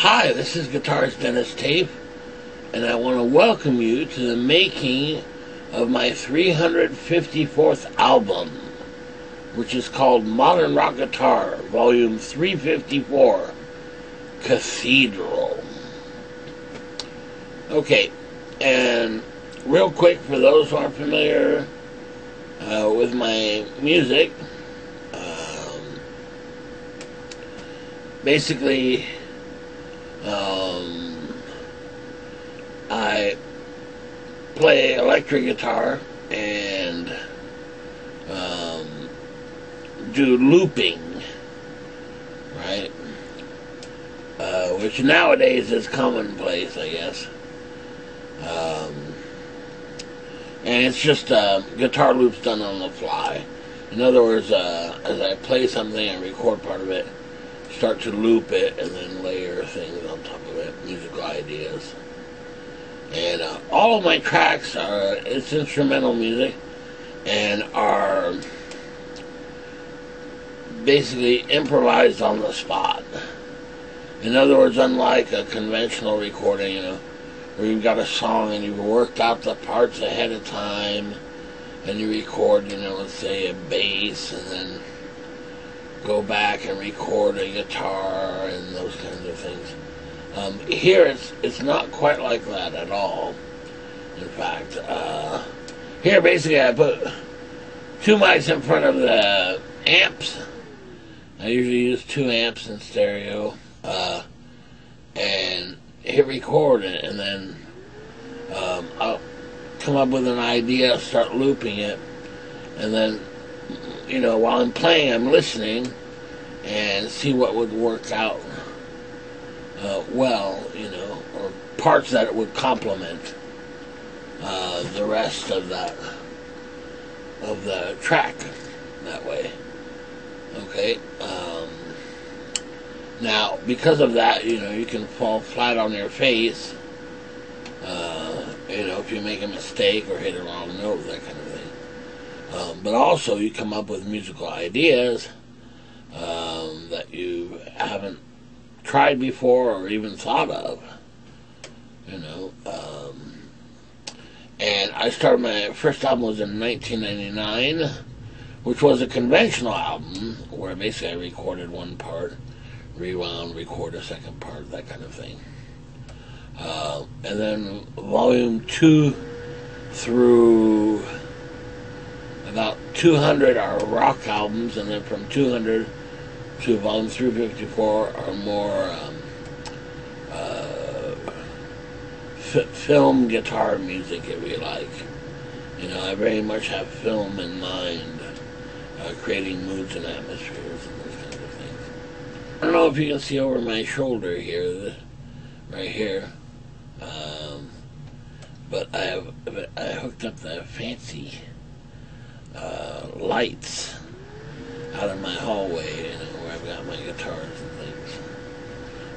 Hi, this is Guitarist Denis Taaffe, and I want to welcome you to the making of my 354th album, which is called Modern Rock Guitar, Volume 354, Cathedral. Okay, and real quick, for those who aren't familiar with my music, basically, I play electric guitar and do looping, right? Which nowadays is commonplace, I guess. And it's just guitar loops done on the fly. In other words, as I play something and record part of it, start to loop it and then layer things on top of it, musical ideas. And all of my tracks it's instrumental music and are basically improvised on the spot. In other words, unlike a conventional recording, where you've got a song and you've worked out the parts ahead of time and you record, let's say a bass and then go back and record a guitar and those kinds of things. Here it's not quite like that at all. In fact, here basically I put two mics in front of the amps. I usually use two amps in stereo, and hit record it, and then I'll come up with an idea, start looping it, and then while I'm playing, I'm listening and see what would work out well, or parts that would complement the rest of the track that way. Okay. Now, because of that, you can fall flat on your face, if you make a mistake or hit a wrong note, that kind of thing. But also, you come up with musical ideas that you haven't tried before or even thought of. And I started, my first album was in 1999, which was a conventional album where basically I recorded one part, rewound, record a second part, that kind of thing. And then volume 2 through about 200 are rock albums, and then from 200 to volume 354 are more film guitar music, if you like. I very much have film in mind, creating moods and atmospheres and those kinds of things. I don't know if you can see over my shoulder here, right here, but I hooked up the fancy lights out of my hallway, where I've got my guitars and things.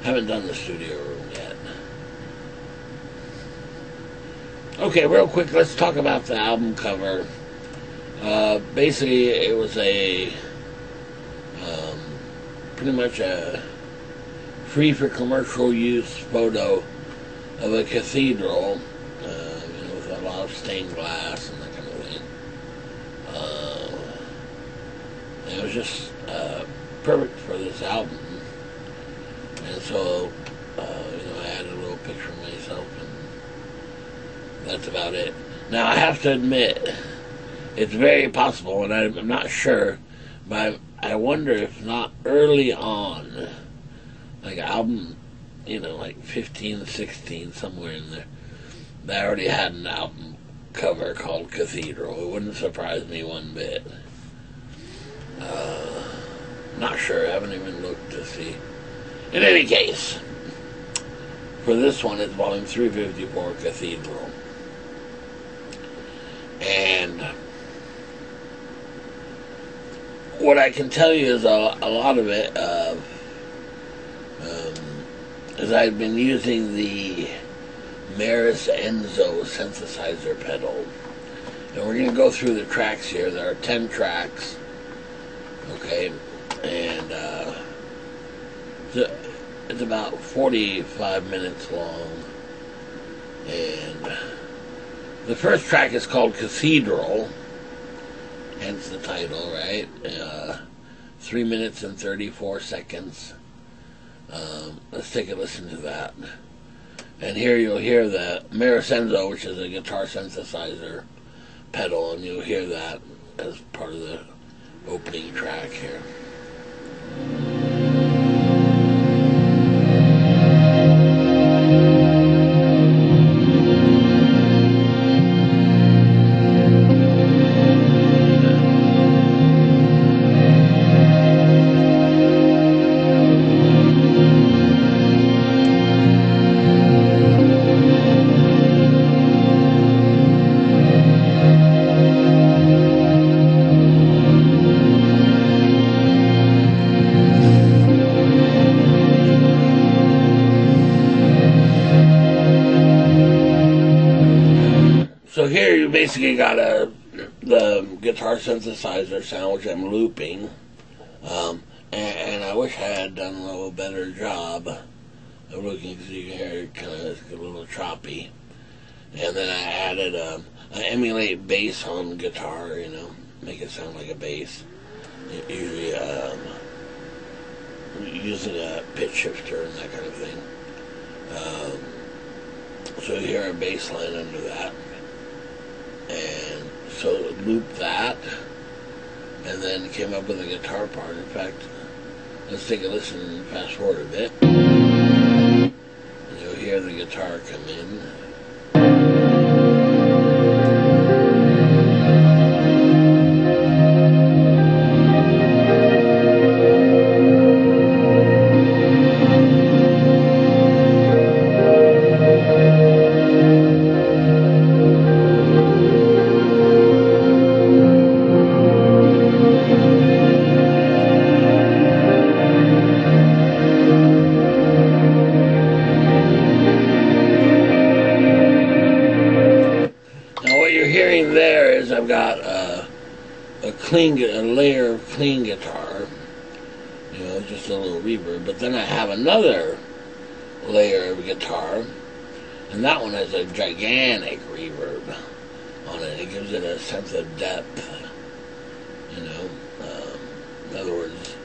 Haven't done the studio room yet. Okay, real quick, let's talk about the album cover. Basically, it was a pretty much a free for commercial use photo of a cathedral, with a lot of stained glass and that kind of thing. It was just perfect for this album, and so I added a little picture of myself, and that's about it. Now I have to admit, it's very possible, and I'm not sure, but I wonder if not early on, like album, like 15, 16, somewhere in there, they already had an album cover called Cathedral. It wouldn't surprise me one bit. Not sure, I haven't even looked to see. In any case, for this one, it's volume 354, Cathedral. And what I can tell you is a lot of it is I've been using the Maris Enzo synthesizer pedal. And we're going to go through the tracks here. There are 10 tracks. Okay, and It's about 45 minutes long. And the first track is called Cathedral, hence the title, right? 3 minutes and 34 seconds. Let's take a listen to that. And here you'll hear the Mirasenzo, which is a guitar synthesizer pedal, and you'll hear that as part of the opening track here. So here you basically got the guitar synthesizer sound, which I'm looping, and I wish I had done a little better job of looking, because you can hear it kind of a little choppy. And then I added I emulate bass on guitar, make it sound like a bass, usually using a pitch shifter and that kind of thing. So you hear a bass line under that. And so loop that, and then came up with a guitar part. In fact, let's take a listen and fast forward a bit. And you'll hear the guitar come in. I've got a layer of clean guitar, just a little reverb, but then I have another layer of guitar, and that one has a gigantic reverb on it. It gives it a sense of depth, in other words,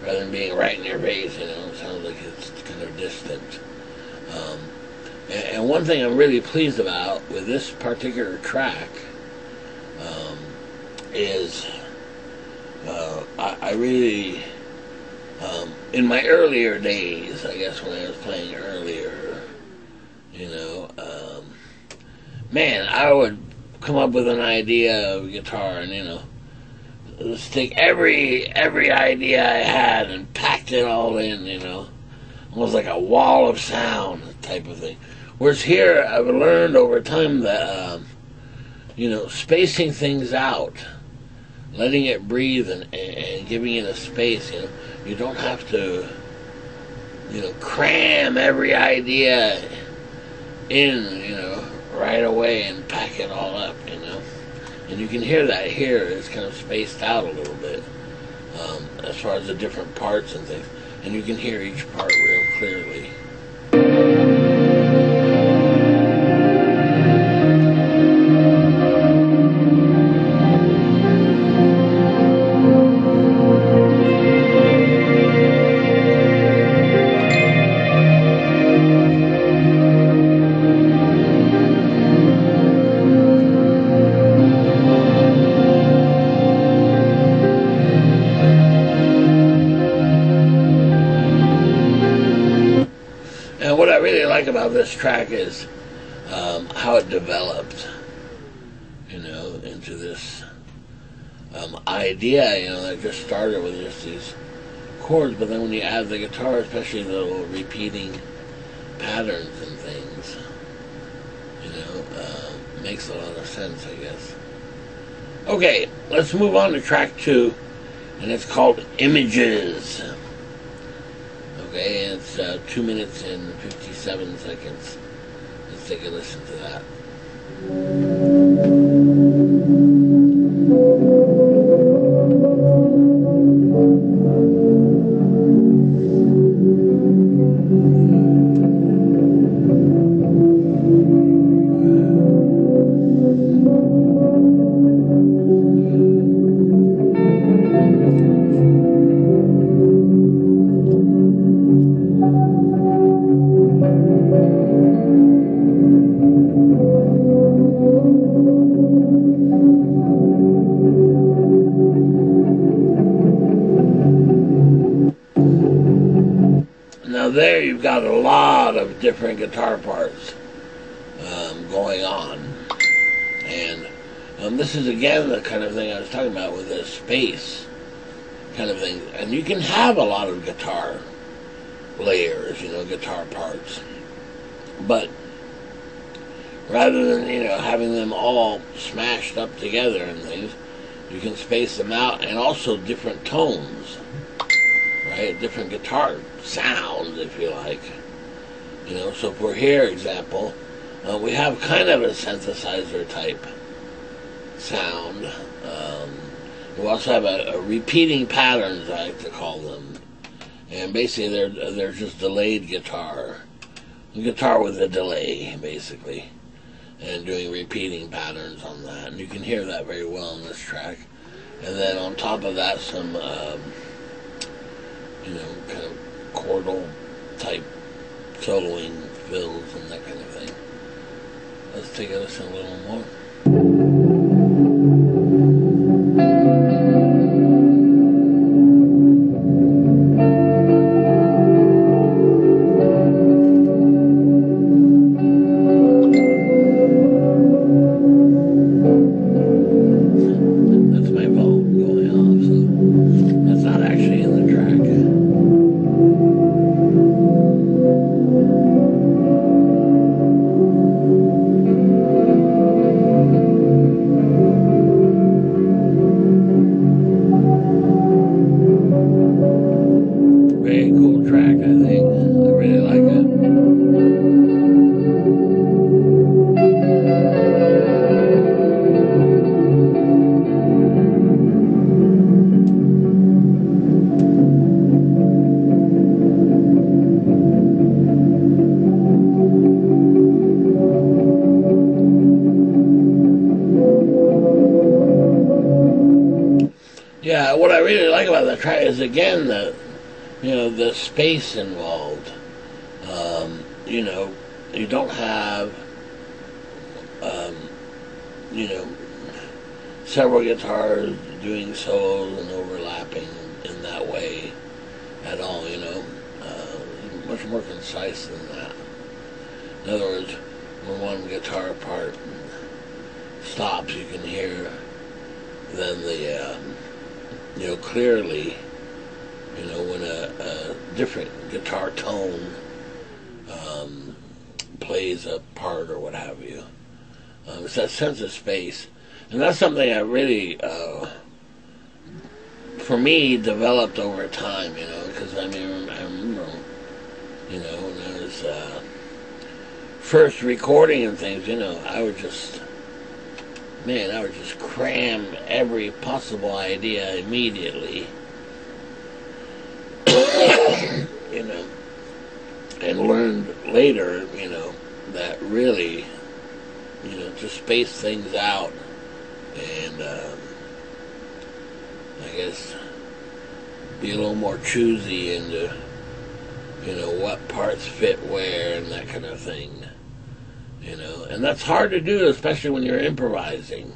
rather than being right in your face, it sounds like it's kind of distant. And one thing I'm really pleased about with this particular track is I really, in my earlier days, I guess when I was playing earlier, man, I would come up with an idea of guitar and, just take every idea I had and packed it all in, almost like a wall of sound type of thing. Whereas here, I've learned over time that, spacing things out, letting it breathe and giving it a space, you don't have to, cram every idea in, right away and pack it all up, And you can hear that here, it's kind of spaced out a little bit, as far as the different parts and things. And you can hear each part real clearly. What I really like about this track is how it developed, into this idea, that just started with just these chords, but then when you add the guitar, especially the little repeating patterns and things, makes a lot of sense, I guess. Okay, let's move on to track 2, and it's called Images. Okay, it's 2 minutes and 57 seconds. Let's take a listen to that. Now there you've got a lot of different guitar parts going on. And this is again the kind of thing I was talking about with the space kind of thing. And you can have a lot of guitar layers, guitar parts. But rather than, having them all smashed up together and things, you can space them out, and also different tones, right? Different guitar sounds, if you like. So for here, example, we have kind of a synthesizer type sound. We also have a repeating patterns, I like to call them. And basically they're just delayed guitar. Guitar with a delay, basically. And doing repeating patterns on that. And you can hear that very well in this track. And then on top of that, some, kind of chordal type soloing fills and that kind of thing. Let's take a listen a little more. Yeah, what I really like about the track is, again, the space involved. You don't have, several guitars doing solos and overlapping in that way at all, much more concise than that. In other words, when one guitar part stops, you can hear then the, clearly, when a different guitar tone plays a part or what have you. It's that sense of space. And that's something I really, for me, developed over time, because I remember, when I was first recording and things, I would just cram every possible idea immediately, and learned later, that really, to space things out and, I guess, be a little more choosy into, what parts fit where and that kind of thing. And that's hard to do, especially when you're improvising.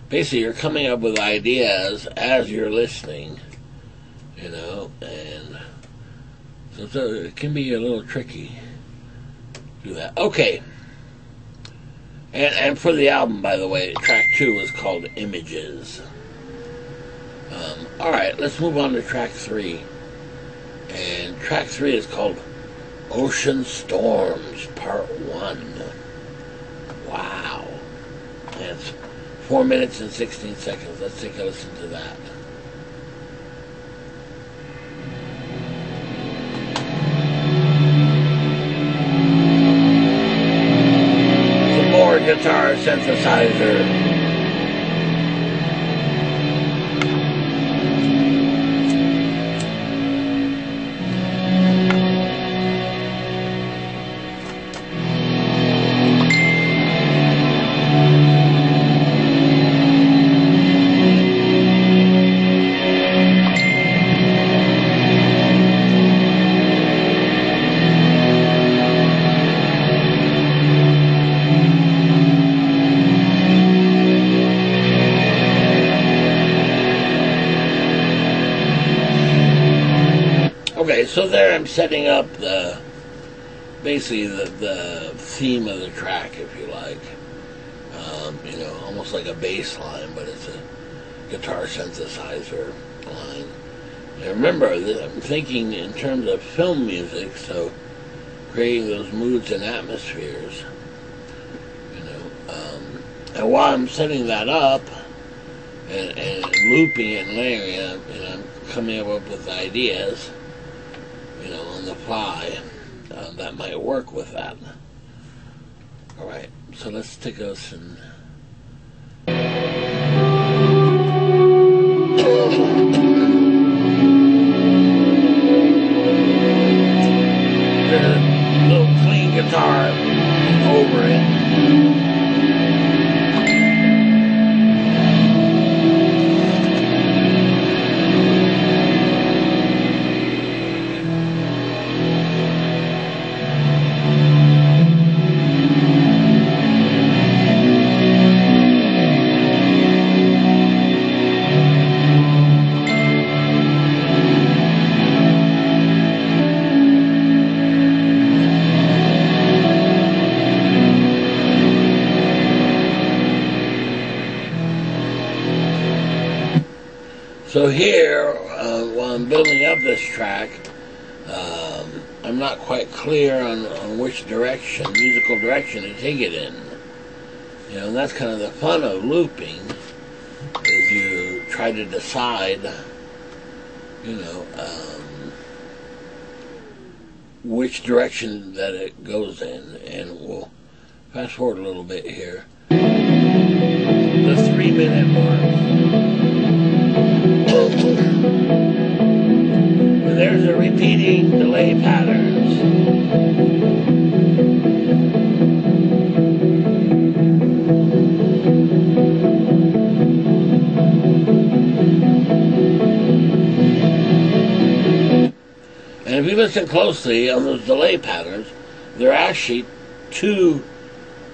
Basically you're coming up with ideas as you're listening, and so it can be a little tricky to do that. Okay. And for the album, by the way, track 2 is called Images. Alright, let's move on to track 3. And track 3 is called Ocean Storms, Part 1. Wow. And it's 4 minutes and 16 seconds. Let's take a listen to that. Some more guitar synthesizer. Okay, so there I'm setting up basically the theme of the track, if you like. You know, almost like a bass line, but it's a guitar synthesizer line. And remember that I'm thinking in terms of film music, so creating those moods and atmospheres. You know, and while I'm setting that up and looping it and layering it, and I'm coming up with ideas, you know, on the fly that might work with that. All right, so let's take us and. Little clean guitar over it. So here, while I'm building up this track, I'm not quite clear on which direction, musical direction to take it in. You know, and that's kind of the fun of looping, is you try to decide, you know, which direction that it goes in. And we'll fast forward a little bit here. The 3-minute mark. There's a repeating delay patterns. And if you listen closely on those delay patterns, there are actually two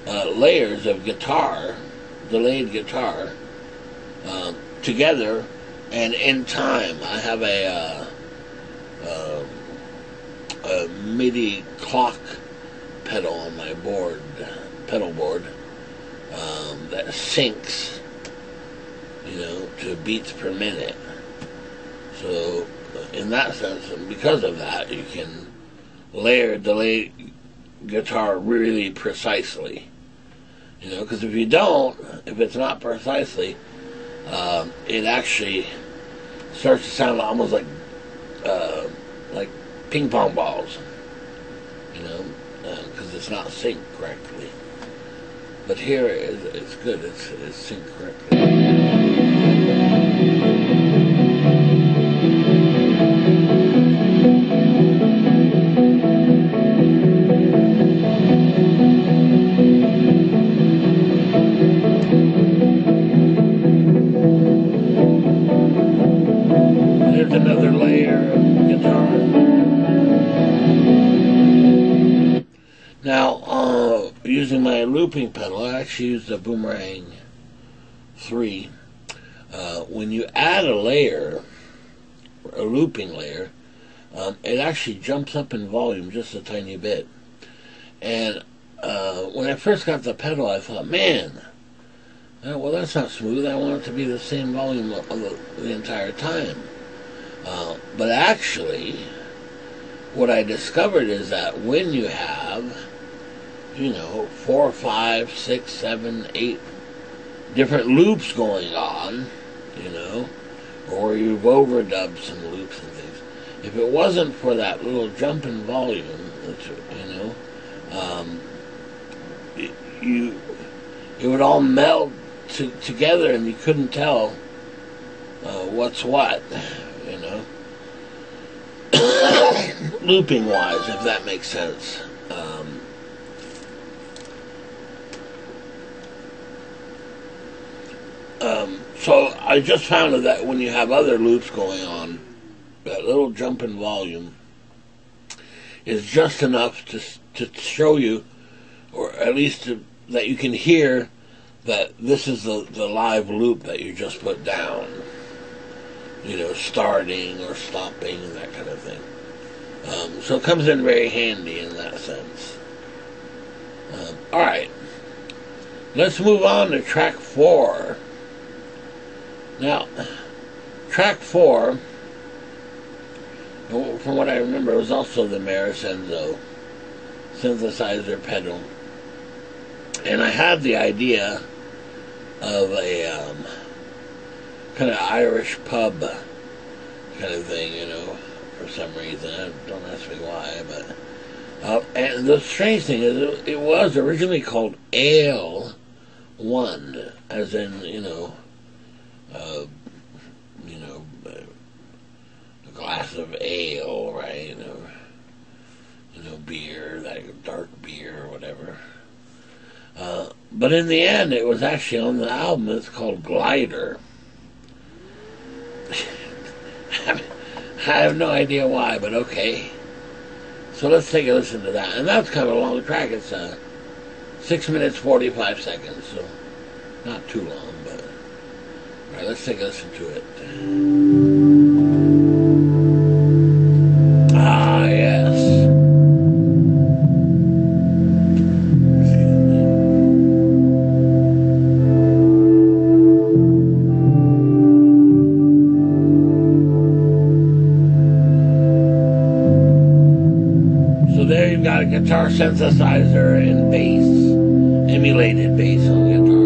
layers of guitar, delayed guitar, together and in time. I have a MIDI clock pedal on my pedal board that syncs, you know, to beats per minute. So in that sense, and because of that, you can layer delay guitar really precisely. You know, because if you don't, if it's not precisely, it actually starts to sound almost like ping pong balls, you know, because it's not synced correctly. But here it's good, it's synced correctly. There's another layer of guitar. Now, using my looping pedal, I actually used a Boomerang 3. When you add a layer, a looping layer, it actually jumps up in volume just a tiny bit. And when I first got the pedal, I thought, man, well, that's not smooth. I want it to be the same volume the entire time. But actually, what I discovered is that when you have, you know, 4, 5, 6, 7, 8 different loops going on, you know, or you've overdubbed some loops and things, if it wasn't for that little jump in volume, you know, it would all meld together and you couldn't tell what's what, you know, looping wise, if that makes sense. So I just found that when you have other loops going on, that little jump in volume is just enough to show you, or at least that you can hear that this is the live loop that you just put down. You know, starting or stopping and that kind of thing. So it comes in very handy in that sense. Alright, let's move on to track 4. Now, track 4, from what I remember, was also the Marisenzo synthesizer pedal. And I had the idea of a kind of Irish pub kind of thing, you know, for some reason. Don't ask me why, but... and the strange thing is, it was originally called Ale 1, as in, a glass of ale, right? Beer, like dark beer or whatever. But in the end, it was actually on the album. It's called Glider. I have no idea why, but okay. So let's take a listen to that. And that's kind of a long track. It's 6 minutes, 45 seconds, so not too long, but... Alright, let's take a listen to it. Ah, yes. Got a guitar synthesizer and bass, emulated bass on the guitar.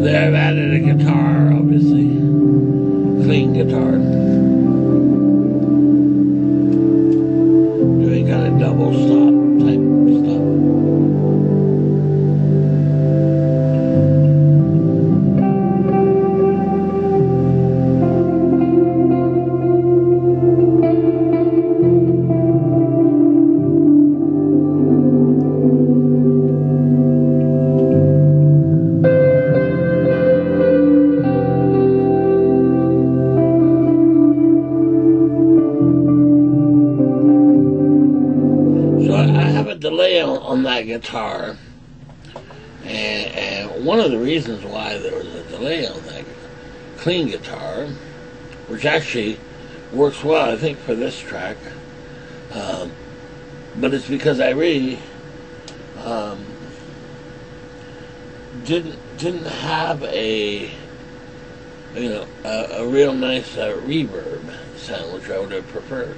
I've added a guitar, obviously. Clean guitar. Doing kind of double stop type stuff. Delay on that guitar, and one of the reasons why there was a delay on that clean guitar, which actually works well, I think, for this track, but it's because I really didn't have a real nice reverb sound, which I would have preferred,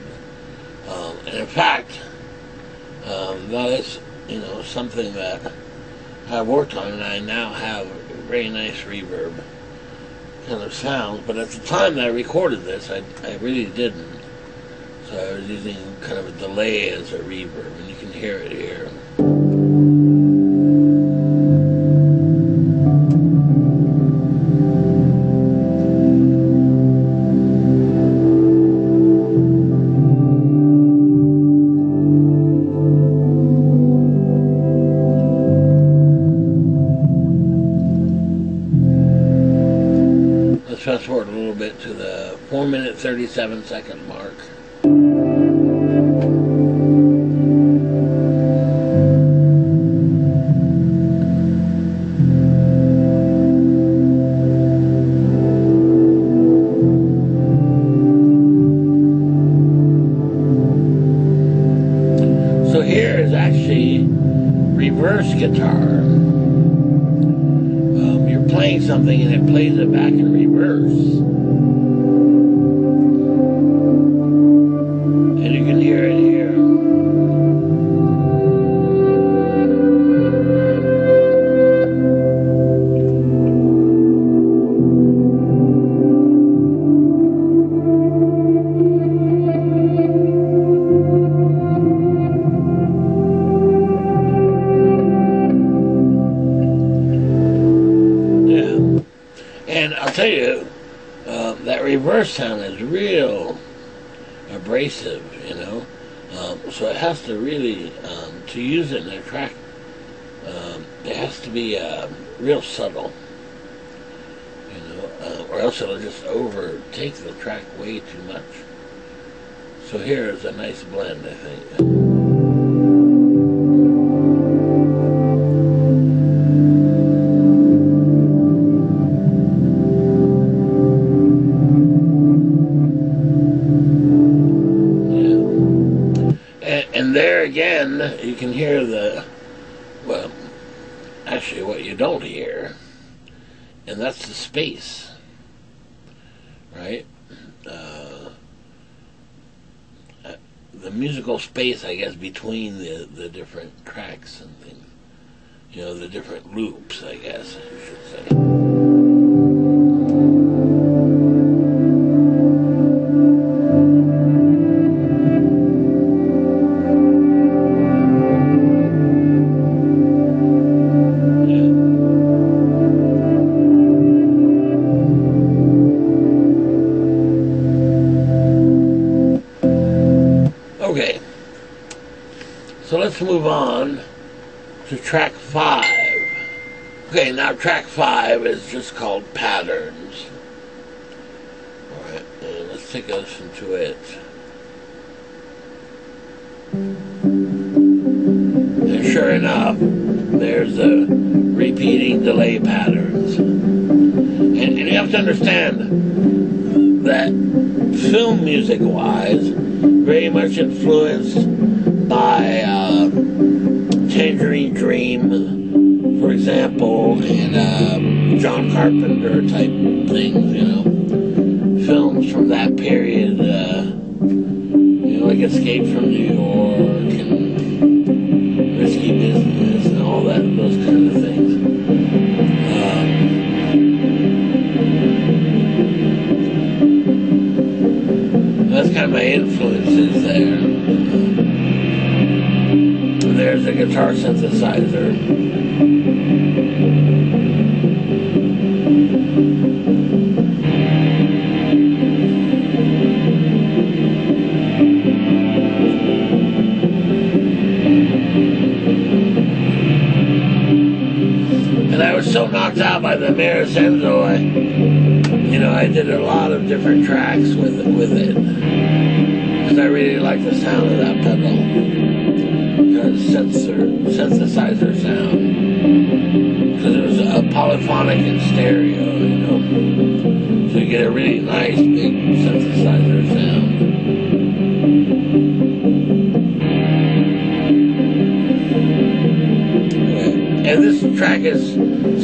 and in fact. That is, something that I've worked on, and I now have a very nice reverb kind of sound. But at the time that I recorded this, I really didn't. So I was using kind of a delay as a reverb, and you can hear it here. Fast forward a little bit to the 4-minute 37-second mark. So here is actually reverse guitar. You're playing something and it plays it back in reverse. And you can hear it here. And I'll tell you, that reverse sound is real abrasive, you know. So it has to really, to use it in a track, it has to be real subtle, you know, or else it'll just overtake the track way too much. So here is a nice blend, I think. Again, you can hear well, actually what you don't hear, and that's the space, right? The musical space, I guess, between the different tracks and things. You know, the different loops, I guess you should say. Okay, so let's move on to track 5. Okay, now track 5 is just called Patterns. Alright, let's take a listen to it. And sure enough, there's the repeating delay patterns. And you have to understand that film music-wise, very much influenced by Tangerine Dream, for example, and John Carpenter type things, you know. Films from that period, you know, like Escape from New York and Risky Business and all that, those kind of things. That's kind of my influences there. There's a guitar synthesizer. And I was so knocked out by the Marasenzo, I did a lot of different tracks with it. Because I really like the sound of that pedal. Synthesizer sound. Because it was polyphonic in stereo, you know. So you get a really nice big synthesizer sound. And this track is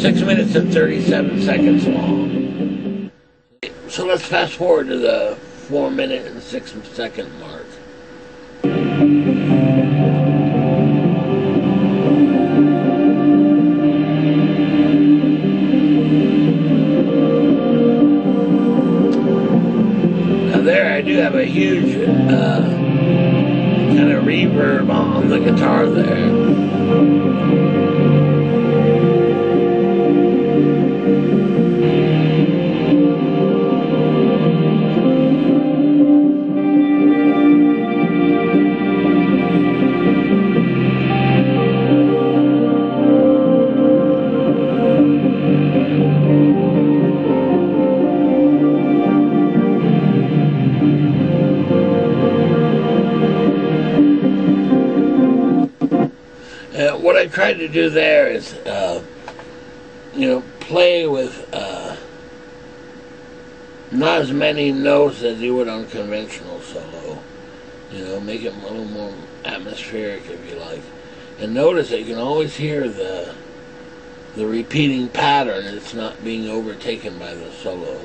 6 minutes and 37 seconds long. So let's fast forward to the 4 minute and 6 second mark. Now there I do have a huge kind of reverb on the guitar there. What I tried to do there is, play with not as many notes as you would on conventional solo. Make it a little more atmospheric, if you like. And notice that you can always hear the repeating pattern. It's not being overtaken by the solo.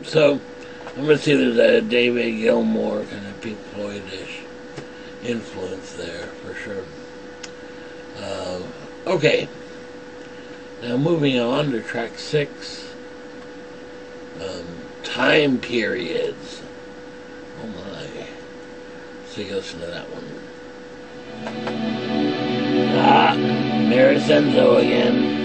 So I'm going to see there's a David Gilmour kind of Pink Floyd-ish influence there for sure. Okay, now moving on to track 6, Time Periods. Oh my. So you listen to that one. Marisenzo again.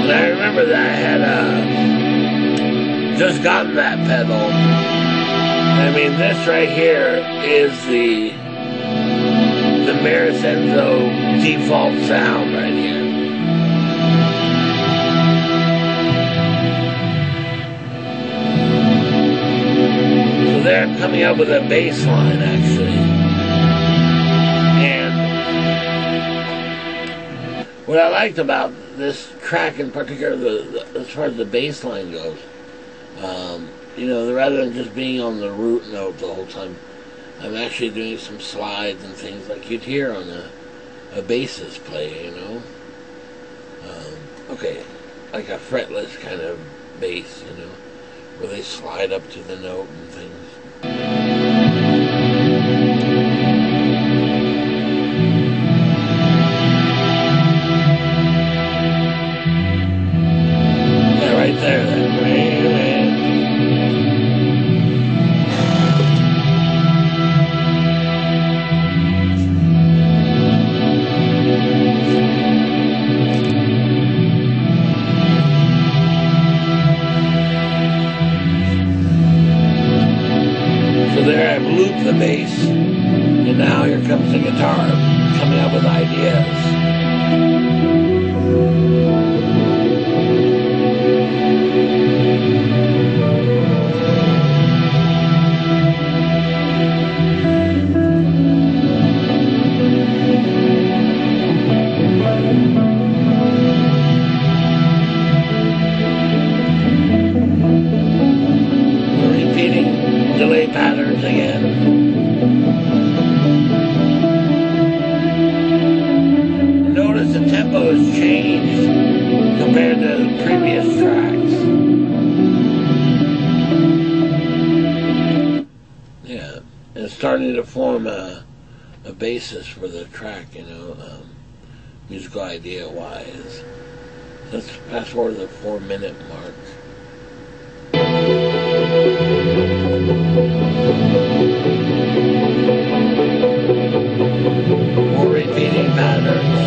And I remember that I had just gotten that pedal. I mean, this right here is the Marisenzo default sound right here. So there I'm coming up with a bass line actually. And what I liked about this track in particular, as far as the bass line goes, you know, rather than just being on the root note the whole time, I'm actually doing some slides and things like you'd hear on a bassist play, you know. Okay, like a fretless kind of bass, you know, where they slide up to the note and things. Yeah, right there, that. There I've looped the bass, and now here comes the guitar coming up with ideas. Delay patterns again. Notice the tempo has changed compared to the previous tracks. Yeah, and it's starting to form a basis for the track, you know, musical idea wise. Let's fast forward to the 4-minute mark. More repeating patterns.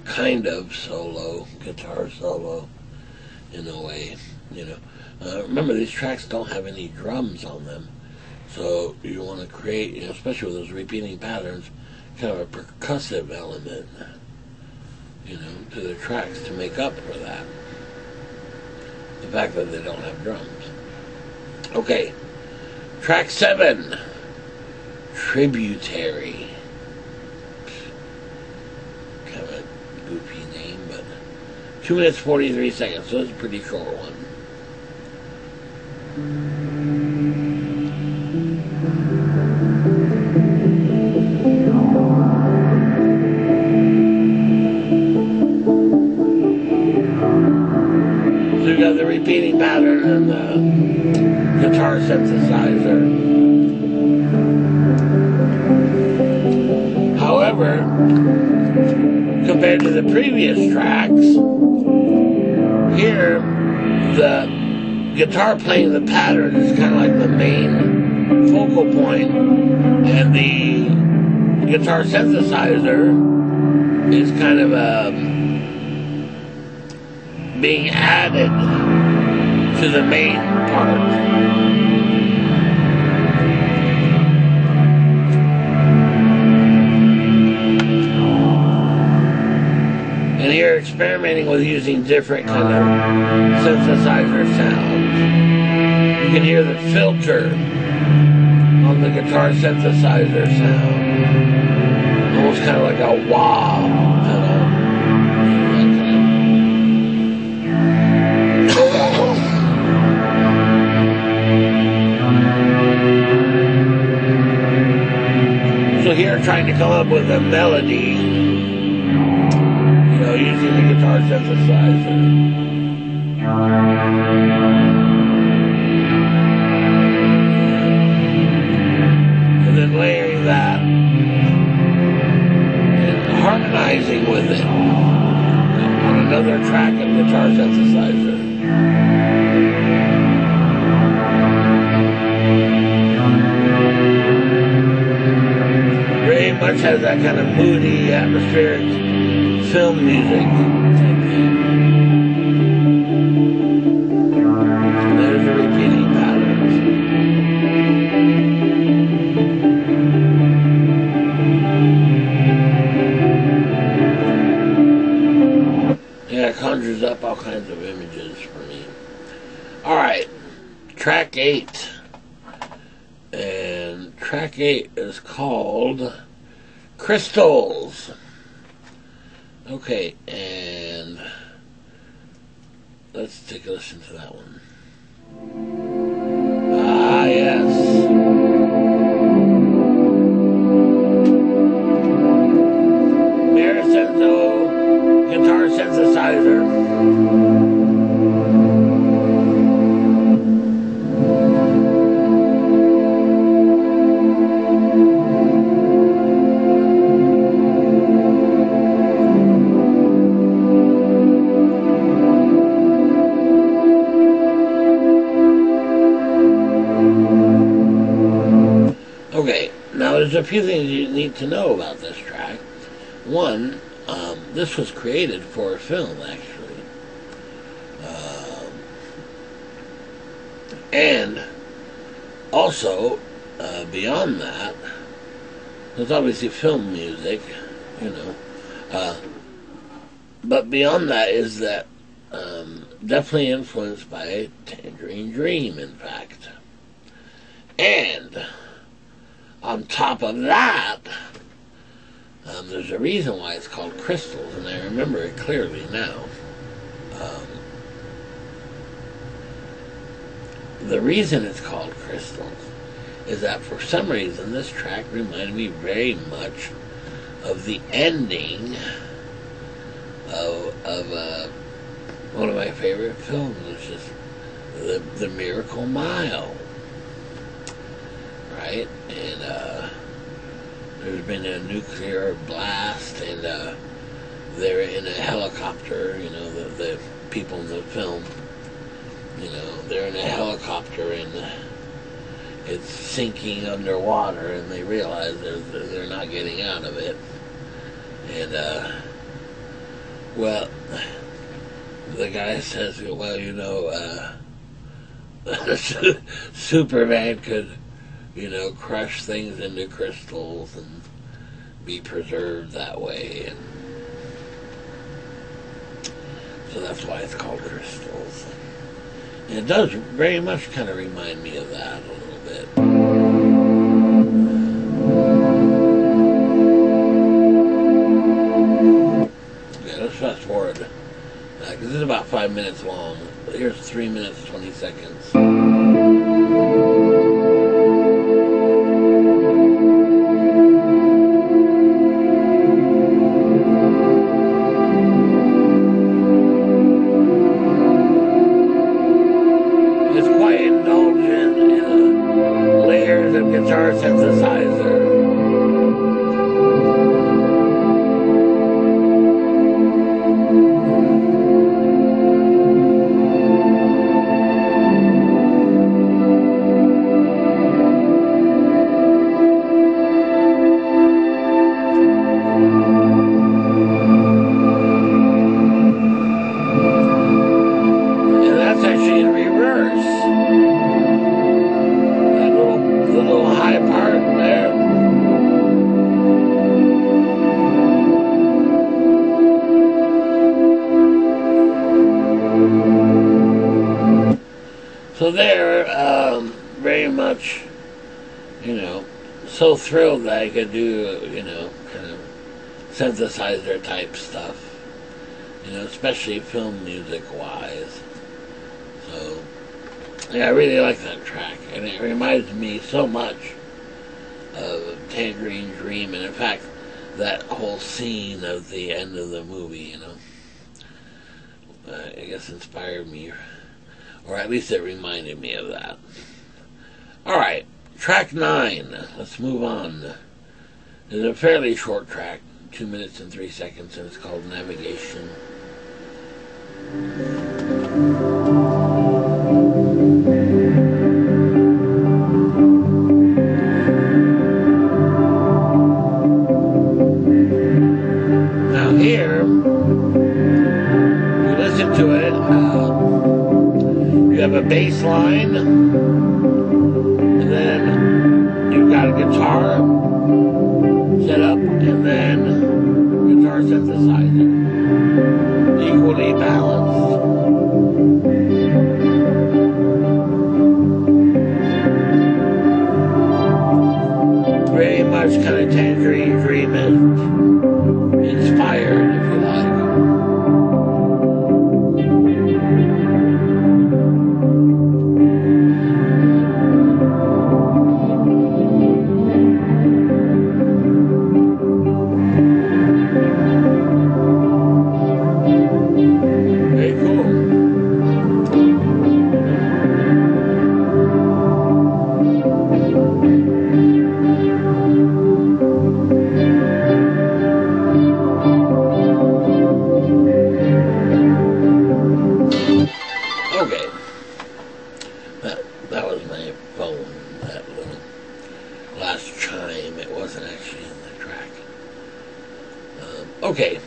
Kind of solo, guitar solo, in a way, you know. Remember, these tracks don't have any drums on them, so you want to create, you know, especially with those repeating patterns, kind of a percussive element, you know, to the tracks to make up for that. The fact that they don't have drums. Okay, track 7, Tributary. Goofy name, but 2 minutes 43 seconds, so it's a pretty short one. So you got the repeating pattern and the guitar synthesizer. However, compared to the previous tracks, here the guitar playing the pattern is kind of like the main focal point, and the guitar synthesizer is kind of being added to the main part. experimenting with using different kind of synthesizer sounds. You can hear the filter on the guitar synthesizer sound. Almost kind of like a wow kind of. So here, trying to come up with a melody, you know, using the guitar synthesizer. And then layering that and harmonizing with it on another track of guitar synthesizer. Very much has that kind of moody, atmospheric film music type thing. And there's the repeating patterns. Yeah, it conjures up all kinds of images for me. Alright, track 8. And track 8 is called Crystals. Okay, and let's take a listen to that one. Ah, yes. Maricento guitar synthesizer. Okay, now there's a few things you need to know about this track. One, this was created for a film, actually. And also, beyond that, there's obviously film music, you know. But beyond that is that definitely influenced by Tangerine Dream, in fact. And on top of that, there's a reason why it's called Crystals, and I remember it clearly now. The reason it's called Crystals is that for some reason this track reminded me very much of the ending of one of my favorite films, which is the Miracle Mile. Right? And there's been a nuclear blast, and they're in a helicopter, you know, the people in the film, you know, they're in a helicopter and it's sinking underwater, and they realize they're not getting out of it. And, well, the guy says, well, you know, Superman could, you know, crush things into crystals and be preserved that way. And so that's why it's called Crystals. And it does very much kind of remind me of that a little bit. Okay, let's fast forward. Because this is about 5 minutes long. Here's 3 minutes, 20 seconds. Guitar synthesizer. So they're very much, so thrilled that I could do, kind of synthesizer type stuff, especially film music wise. So, yeah, I really like that track, and it reminds me so much of Tangerine Dream, and in fact, that whole scene of the end of the movie, I guess inspired me, or at least it reminded me of that. Alright, track 9, let's move on. It's a fairly short track, 2 minutes and 3 seconds, and it's called Navigation. Now here, you listen to it, you have a bass line, and then you've got a guitar set up, and then guitar synthesizer, equally balanced. Very much kind of Tangerine Dream inspired, if you like. Okay,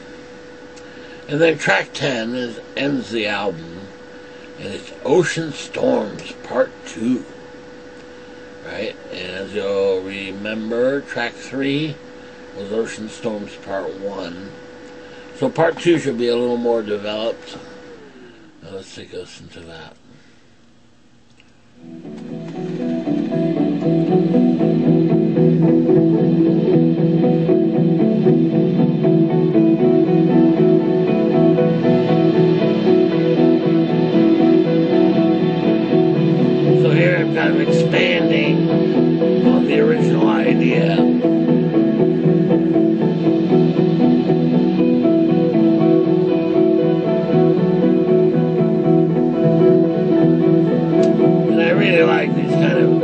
and then track 10 ends the album, and it's Ocean Storms Part 2, right? And as you'll remember, track 3 was Ocean Storms Part 1. So Part 2 should be a little more developed. Now let's take a listen to that. So here I'm kind of expanding on the original idea. And I really like these kind of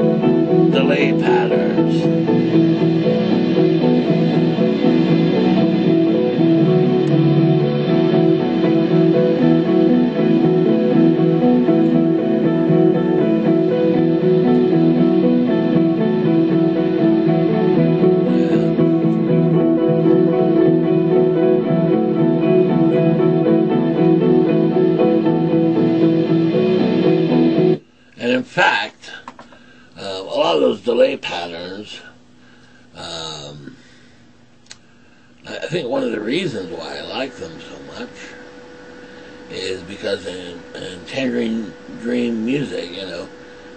delay patterns. And in fact, a lot of those delay patterns, I think one of the reasons why I like them so much is because in Tangerine Dream music, in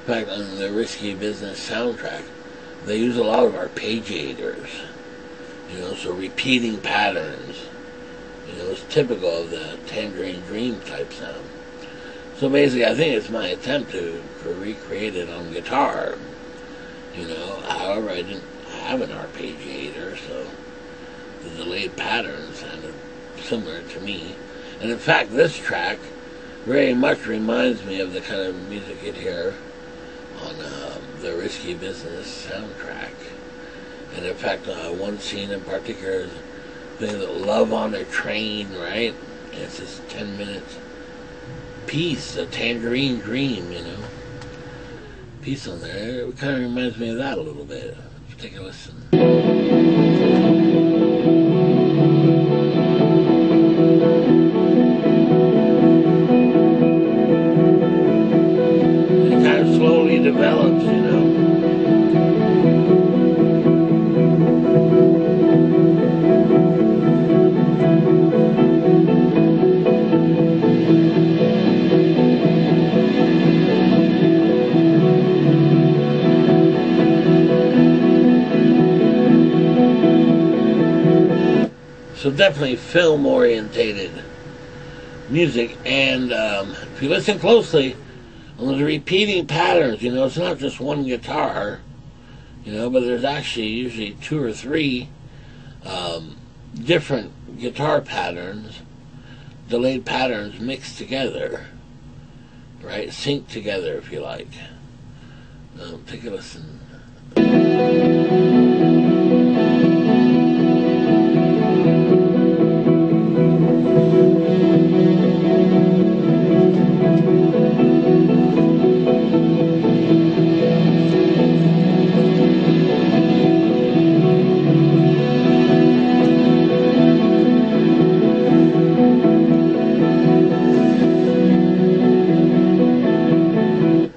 fact on the Risky Business soundtrack, they use a lot of arpeggiators, so repeating patterns, is typical of the Tangerine Dream type sound. So basically, I think it's my attempt to recreate it on guitar. However, I didn't have an arpeggiator, so the delayed pattern sounded similar to me. And in fact, this track very much reminds me of the kind of music you'd hear on the Risky Business soundtrack. And in fact, one scene in particular is Love on a Train, right? And it's this 10 minutes piece, a Tangerine Dream, piece on there. It kind of reminds me of that a little bit. Let's take a listen. It kind of slowly develops, So definitely film-orientated music. And if you listen closely, there's repeating patterns. It's not just one guitar, but there's actually usually two or three different guitar patterns, delayed patterns mixed together, right? Synced together, if you like. Take a listen.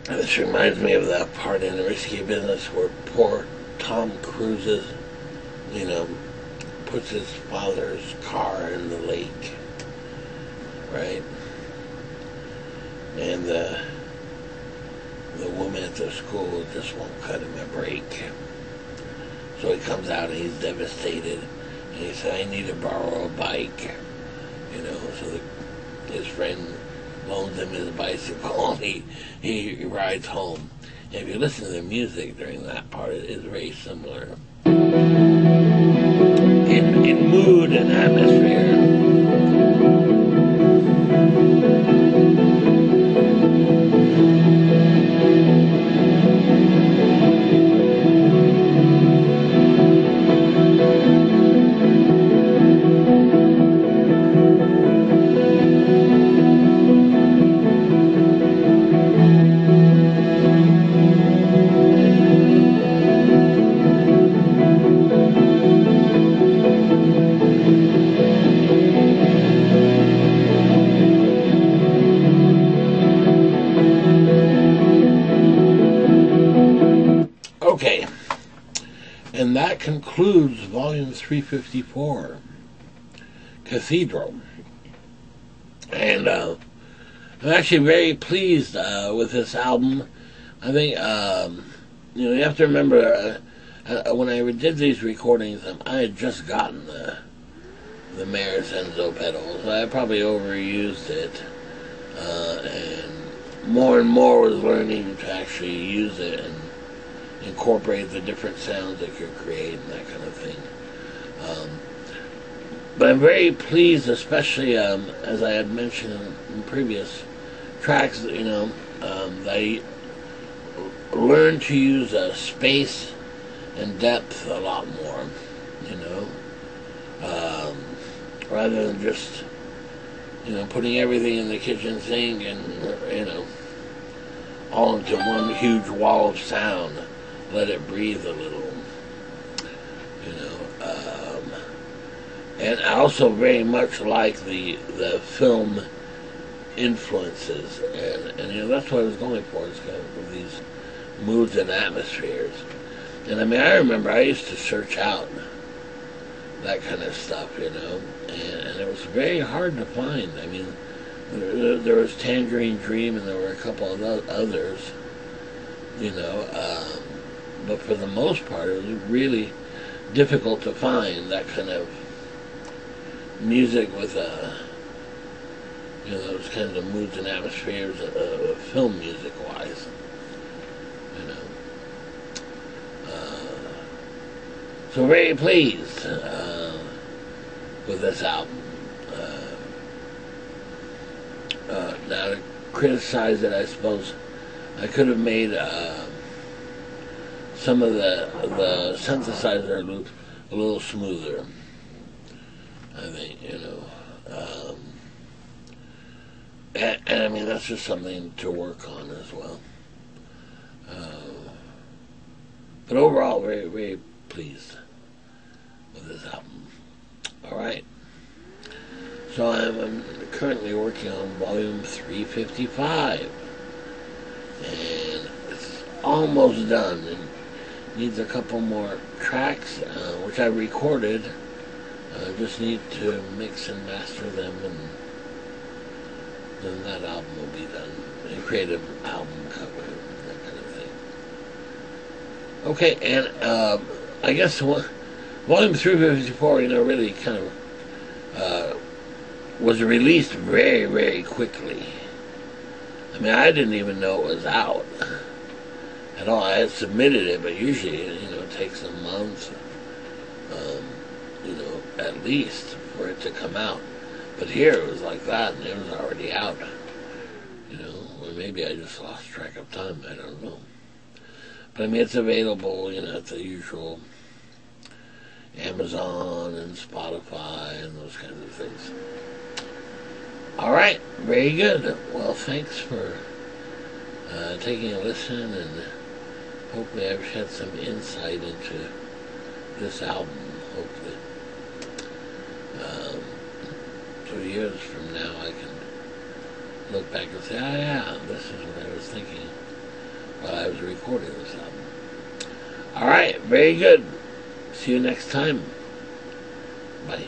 This reminds me of that part in Risky Business where poor Tom Cruise, puts his father's car in the lake, right? And the woman at the school just won't cut him a break. So he comes out and he's devastated. And he said, I need to borrow a bike. So his friend loans him his bicycle and he rides home. And if you listen to the music during that part, it is very similar in mood and atmosphere. Okay, and that concludes Volume 354, Cathedral. And I'm actually very pleased with this album. I think, you have to remember, when I did these recordings, I had just gotten the Mayor's Enzo pedal, so I probably overused it, and more was learning to actually use it and incorporate the different sounds that could create and that kind of thing. But I'm very pleased, especially as I had mentioned in previous tracks, that I learned to use space and depth a lot more, rather than just, putting everything in the kitchen sink and, all into one huge wall of sound. Let it breathe a little, and I also very much like the film influences, and that's what I was going for, is kind of these moods and atmospheres. And I remember I used to search out that kind of stuff, and it was very hard to find. There was Tangerine Dream, and there were a couple of others, but for the most part, it was really difficult to find that kind of music with, those kinds of moods and atmospheres, film music-wise, So very pleased with this album. Now, to criticize it, I suppose I could have made some of the synthesizer a little smoother, I think, and that's just something to work on as well. But overall, very, very pleased with this album. All right. So I'm currently working on Volume 355, and it's almost done. It needs a couple more tracks, which I recorded. I just need to mix and master them, and then that album will be done. And create an album cover, that kind of thing. Okay, and I guess Volume 354, really kind of was released very, very quickly. I mean, I didn't even know it was out at all. I had submitted it, but usually, it takes a month, at least for it to come out. But here it was like that, and it was already out. Or maybe I just lost track of time. I don't know. But I mean, it's available, at the usual Amazon and Spotify and those kinds of things. All right, very good. Well, thanks for taking a listen, and hopefully I've shed some insight into this album, hopefully. 2 years from now I can look back and say, oh yeah, this is what I was thinking while I was recording this album. All right, very good. See you next time. Bye.